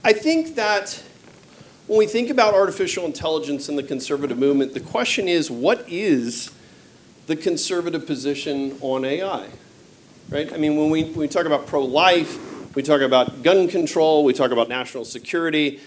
I think that when we think about artificial intelligence in the conservative movement, the question is, what is the conservative position on AI? Right? I mean, when we talk about pro-life, we talk about gun control, we talk about national security,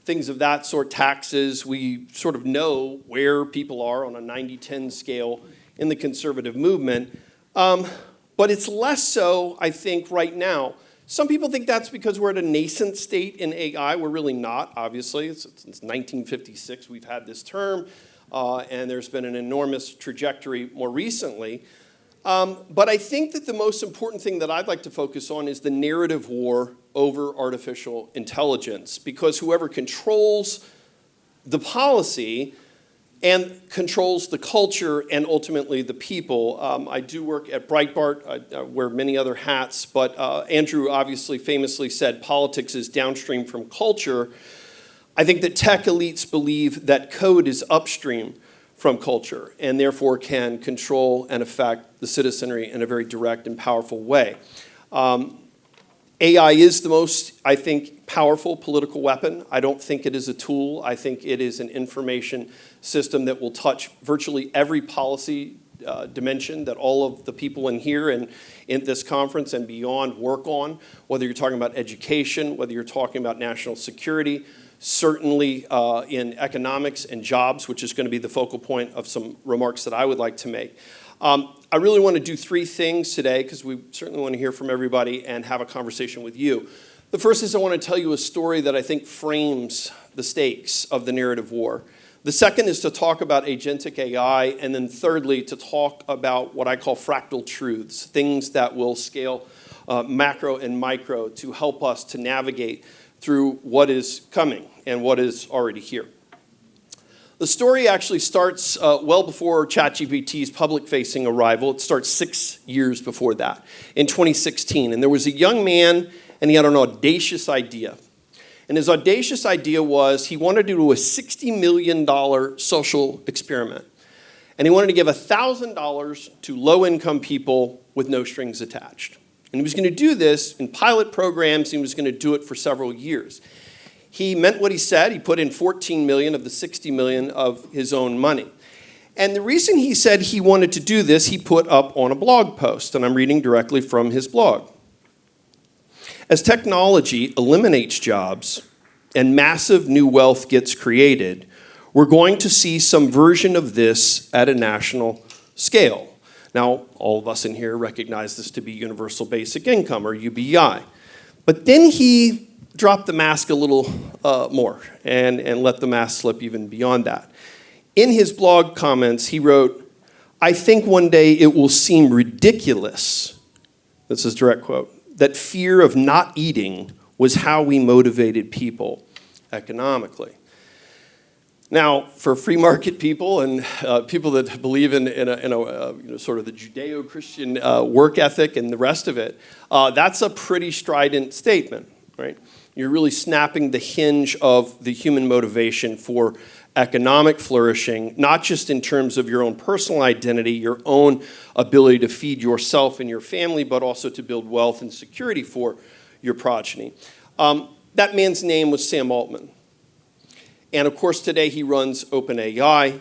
things of that sort, taxes, we sort of know where people are on a 90-10 scale in the conservative movement. But it's less so, I think, right now. Some people think that's because we're at a nascent state in AI. We're really not, obviously. Since 1956, we've had this term, and there's been an enormous trajectory more recently. But I think that the most important thing that I'd like to focus on is the narrative war over artificial intelligence, because whoever controls the policy and controls the culture and ultimately the people. I do work at Breitbart. I wear many other hats, but Andrew obviously famously said politics is downstream from culture. I think that tech elites believe that code is upstream from culture and therefore can control and affect the citizenry in a very direct and powerful way. AI is the most, I think, powerful political weapon. I don't think it is a tool. I think it is an information system that will touch virtually every policy dimension that all of the people in here and in this conference and beyond work on, whether you're talking about education, whether you're talking about national security, certainly in economics and jobs, which is going to be the focal point of some remarks that I would like to make. I really want to do three things today because we certainly want to hear from everybody and have a conversation with you. The first is I want to tell you a story that I think frames the stakes of the narrative war. The second is to talk about agentic AI, and then thirdly, to talk about what I call fractal truths, things that will scale macro and micro to help us to navigate through what is coming and what is already here. The story actually starts well before ChatGPT's public-facing arrival. It starts 6 years before that, in 2016. And there was a young man, and he had an audacious idea. And his audacious idea was he wanted to do a $60 million social experiment. And he wanted to give $1,000 to low-income people with no strings attached. And he was going to do this in pilot programs. He was going to do it for several years. He meant what he said. He put in $14 million of the $60 million of his own money. And the reason he said he wanted to do this, he put up on a blog post, and I'm reading directly from his blog. As technology eliminates jobs and massive new wealth gets created, we're going to see some version of this at a national scale. Now, all of us in here recognize this to be universal basic income, or UBI. But then he dropped the mask a little more and let the mask slip even beyond that. In his blog comments, he wrote, "I think one day it will seem ridiculous," this is a direct quote, "that fear of not eating was how we motivated people economically." Now, for free market people and people that believe in a sort of the Judeo-Christian work ethic and the rest of it, that's a pretty strident statement, right? You're really snapping the hinge of the human motivation for economic flourishing, not just in terms of your own personal identity, your own ability to feed yourself and your family, but also to build wealth and security for your progeny. That man's name was Sam Altman. And of course, today he runs OpenAI.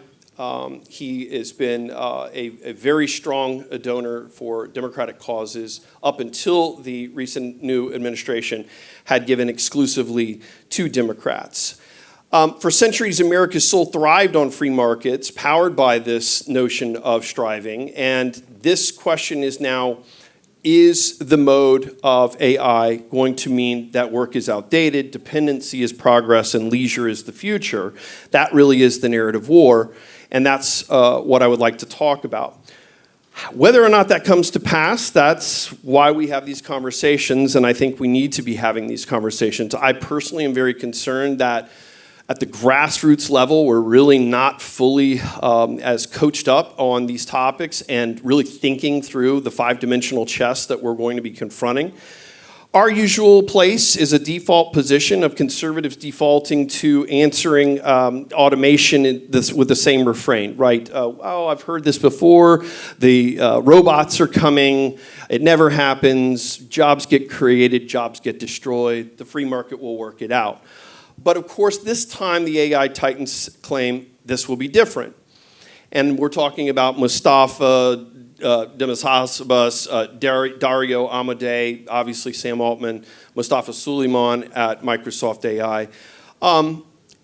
He has been a very strong donor for democratic causes up until the recent new administration had given exclusively to Democrats. For centuries, America's soul thrived on free markets, powered by this notion of striving. And this question is now, is the mode of AI going to mean that work is outdated, dependency is progress, and leisure is the future? That really is the narrative war, and that's what I would like to talk about. Whether or not that comes to pass, that's why we have these conversations, and I think we need to be having these conversations. I personally am very concerned that at the grassroots level, we're really not fully as coached up on these topics and really thinking through the five-dimensional chess that we're going to be confronting. Our usual place is a default position of conservatives defaulting to answering automation with the same refrain, right? Oh, I've heard this before. The robots are coming. It never happens. Jobs get created. Jobs get destroyed. The free market will work it out. But of course, this time the AI titans claim this will be different. And we're talking about Mustafa Demashabas, Dario Amodei, obviously Sam Altman, Mustafa Suleyman at Microsoft AI.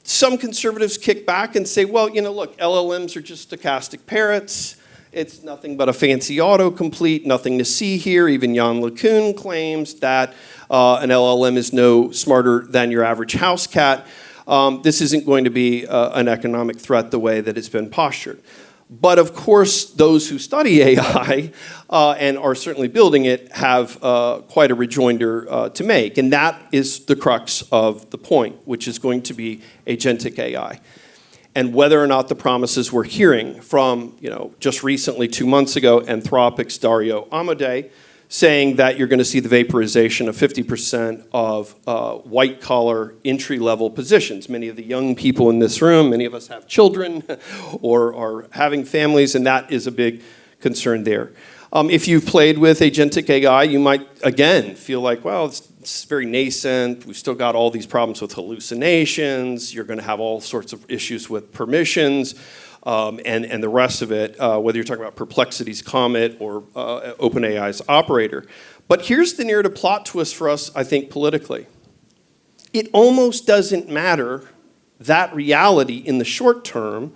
Some conservatives kick back and say, well, look, LLMs are just stochastic parrots. It's nothing but a fancy autocomplete, nothing to see here. Even Jan LeCun claims that an LLM is no smarter than your average house cat. This isn't going to be an economic threat the way that it's been postured. But of course, those who study AI and are certainly building it have quite a rejoinder to make. And that is the crux of the point, which is going to be agentic AI. And whether or not the promises we're hearing from, just recently, 2 months ago, Anthropic's Dario Amodei, saying that you're going to see the vaporization of 50% of white-collar entry-level positions. Many of the young people in this room, many of us have children or are having families, and that is a big concern there. If you've played with agentic AI, you might, again, feel like, well, it's very nascent. We've still got all these problems with hallucinations. You're going to have all sorts of issues with permissions. And the rest of it, whether you're talking about Perplexity's Comet or OpenAI's Operator. But here's the narrative plot twist for us, I think, politically. It almost doesn't matter that reality in the short term.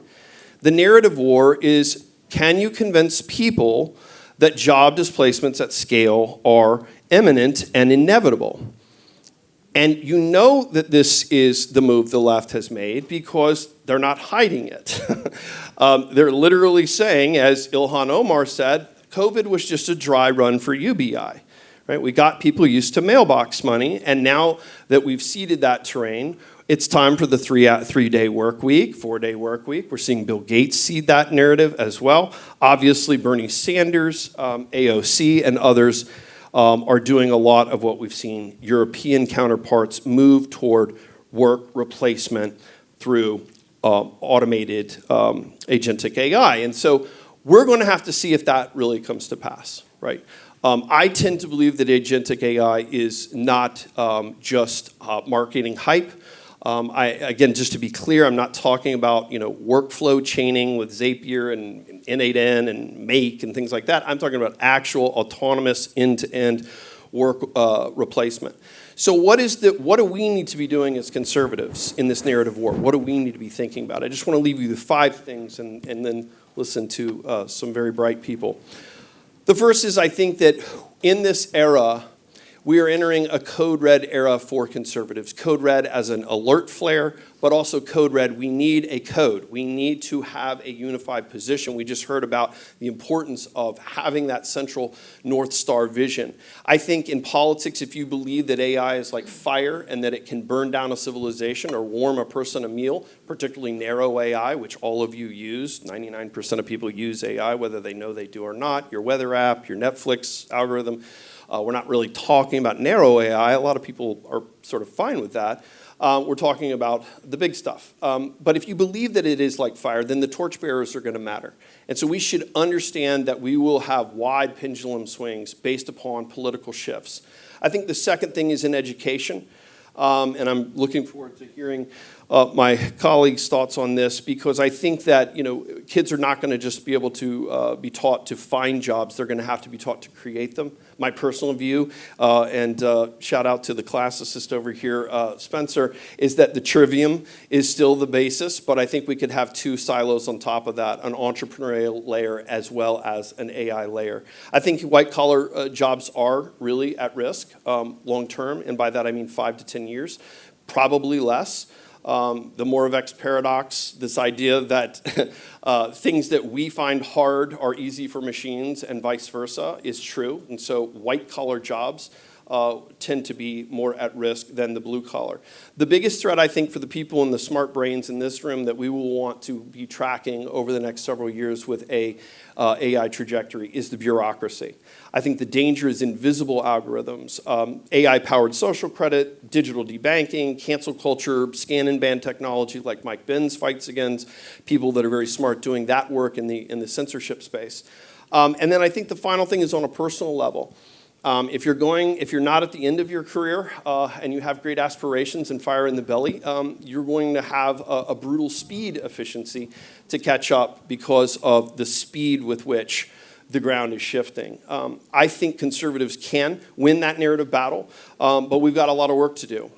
The narrative war is, can you convince people that job displacements at scale are imminent and inevitable? And you know that this is the move the left has made because they're not hiding it. They're literally saying, as Ilhan Omar said, COVID was just a dry run for UBI. Right? We got people used to mailbox money, and now that we've seeded that terrain, it's time for the three-day work week, 4-day work week. We're seeing Bill Gates seed that narrative as well. Obviously, Bernie Sanders, AOC, and others are doing a lot of what we've seen European counterparts move toward work replacement through automated agentic AI. And so we're going to have to see if that really comes to pass, right? I tend to believe that agentic AI is not just marketing hype. Again, just to be clear, I'm not talking about workflow chaining with Zapier and N8N and Make and things like that. I'm talking about actual autonomous end-to-end work replacement. So what do we need to be doing as conservatives in this narrative war? What do we need to be thinking about? I just want to leave you with 5 things and then listen to some very bright people. The first is, I think that in this era, we are entering a code red era for conservatives. Code red as an alert flare, but also code red, we need a code. We need to have a unified position. We just heard about the importance of having that central North Star vision. I think in politics, if you believe that AI is like fire and that it can burn down a civilization or warm a person a meal, particularly narrow AI, which all of you use, 99% of people use AI, whether they know they do or not, your weather app, your Netflix algorithm. We're not really talking about narrow AI. A lot of people are sort of fine with that. We're talking about the big stuff. But if you believe that it is like fire, then the torchbearers are going to matter. And so we should understand that we will have wide pendulum swings based upon political shifts. I think the second thing is in education. And I'm looking forward to hearing my colleagues' thoughts on this, because I think that kids are not going to just be able to be taught to find jobs. They're going to have to be taught to create them. My personal view, and shout out to the classicist over here, Spencer, is that the trivium is still the basis, but I think we could have 2 silos on top of that, an entrepreneurial layer as well as an AI layer. I think white-collar jobs are really at risk long-term, and by that I mean 5 to 10 years, probably less. The Moravec's paradox, this idea that things that we find hard are easy for machines and vice versa, is true. And so white-collar jobs tend to be more at risk than the blue collar. The biggest threat, I think, for the people in the smart brains in this room that we will want to be tracking over the next several years with AI trajectory is the bureaucracy. I think the danger is invisible algorithms, AI-powered social credit, digital debanking, cancel culture, scan and ban technology like Mike Benz fights against, people that are very smart doing that work in the censorship space. And then I think the final thing is on a personal level. If you're not at the end of your career and you have great aspirations and fire in the belly, you're going to have a brutal speed efficiency to catch up because of the speed with which the ground is shifting. I think conservatives can win that narrative battle, but we've got a lot of work to do.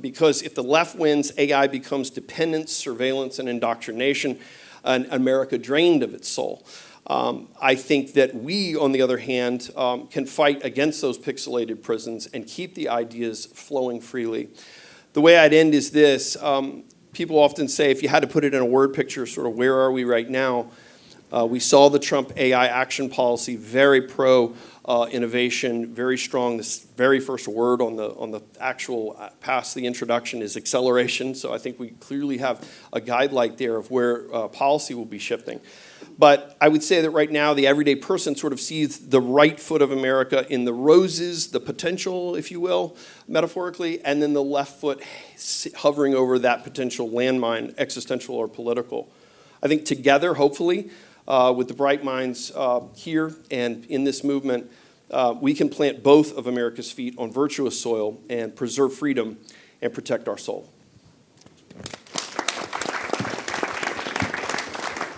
Because if the left wins, AI becomes dependence, surveillance, and indoctrination, and America drained of its soul. I think that we, on the other hand, can fight against those pixelated prisons and keep the ideas flowing freely. The way I'd end is this. People often say, if you had to put it in a word picture, sort of where are we right now? We saw the Trump AI action policy, very pro-innovation, very strong. This very first word on the actual past the introduction is acceleration. So I think we clearly have a guidelight there of where policy will be shifting. But I would say that right now the everyday person sort of sees the right foot of America in the roses, the potential, if you will, metaphorically, and then the left foot hovering over that potential landmine, existential or political. I think together, hopefully, with the bright minds here and in this movement, we can plant both of America's feet on virtuous soil and preserve freedom and protect our soul.